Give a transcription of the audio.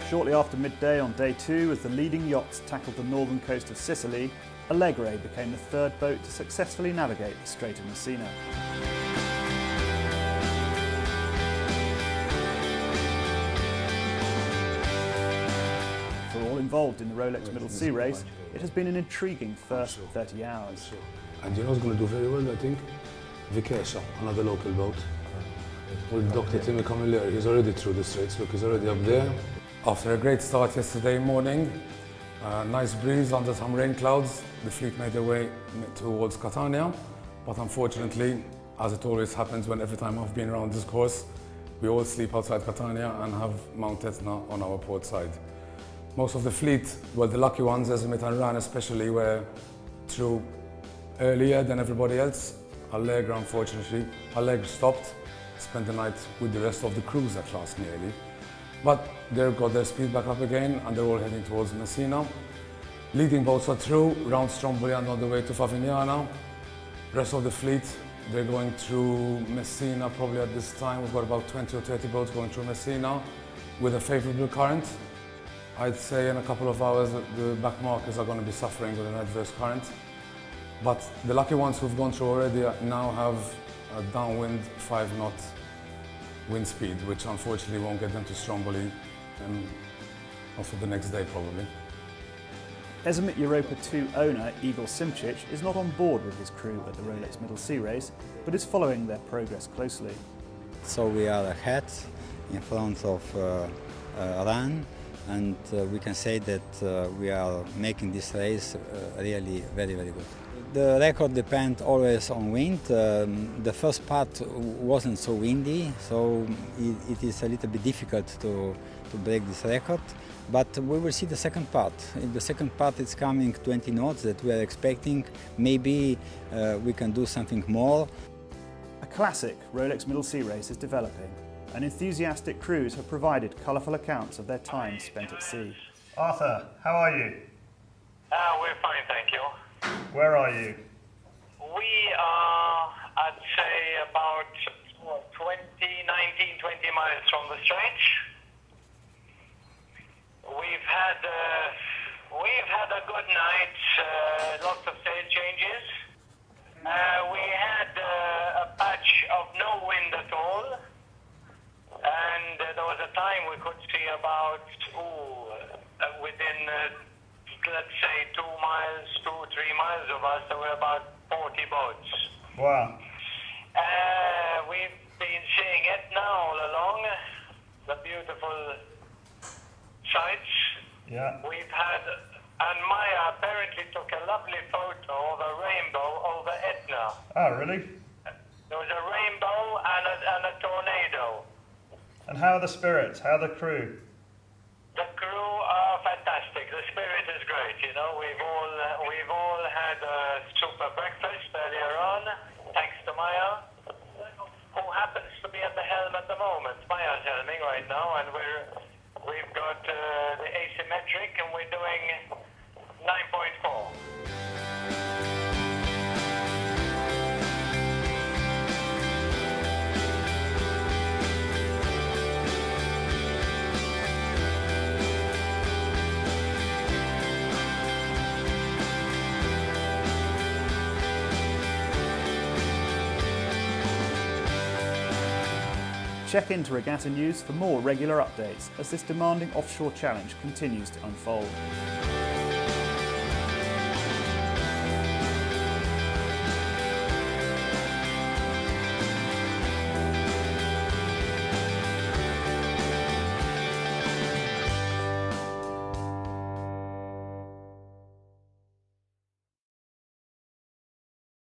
Shortly after midday on day 2, as the leading yachts tackled the northern coast of Sicily, Allegre became the third boat to successfully navigate the Strait of Messina. For all involved in the Rolex Middle Sea Race, it has been an intriguing first 30 hours. And you know who's going to do very well, I think? Vikesha, another local boat. With Dr. Timmy coming later, he's already through the straits, look, he's already up there. After a great start yesterday morning, nice breeze under some rain clouds, the fleet made their way towards Catania, but unfortunately, as it always happens when every time I've been around this course, we all sleep outside Catania and have Mount Etna on our port side. Most of the fleet, well, the lucky ones, Esmit and Ran especially, were through earlier than everybody else. Allegre, unfortunately, Allegre stopped, spent the night with the rest of the cruiser class nearly. But they got their speed back up again and they're all heading towards Messina. Leading boats are through, round Stromboli and on the way to Favignana. Rest of the fleet, they're going through Messina probably at this time. We've got about 20 or 30 boats going through Messina with a favourable current. I'd say in a couple of hours the back markers are going to be suffering with an adverse current. But the lucky ones who've gone through already now have a downwind 5-knot wind speed, which unfortunately won't get them to Stromboli also the next day probably. Esmit Europa 2 owner Igor Simcha is not on board with his crew at the Rolex Middle Sea Race, but is following their progress closely. So we are ahead in front of Ran, and we can say that we are making this race really very, very good. The record depends always on wind. The first part wasn't so windy, so it is a little bit difficult to break this record. But we will see the second part. In the second part it's coming 20 knots that we are expecting. Maybe we can do something more. A classic Rolex Middle Sea Race is developing, and enthusiastic crews have provided colourful accounts of their time spent at sea. Arthur, how are you? We're fine, thank you. Where are you? We are, I'd say, about 20 miles from the Strait. We've had a good night, lots of sail changes. We had a patch of no wind at all, and there was a time we could see about, within let's say 2 miles, 2-3 miles of us, there were about 40 boats. Wow. We've been seeing Etna all along, the beautiful sights. Yeah. We've had, and Maya apparently took a lovely photo of a rainbow over Etna. Oh, really? There was a rainbow and a tornado. And how are the spirits? How are the crew? The crew are fantastic. The spirit is great. You know, we've all had a super breakfast earlier on, thanks to Maya, who happens to be at the helm at the moment. Maya's helming right now, and we've got the asymmetric, and we're doing 9.4. Check into Regatta News for more regular updates as this demanding offshore challenge continues to unfold.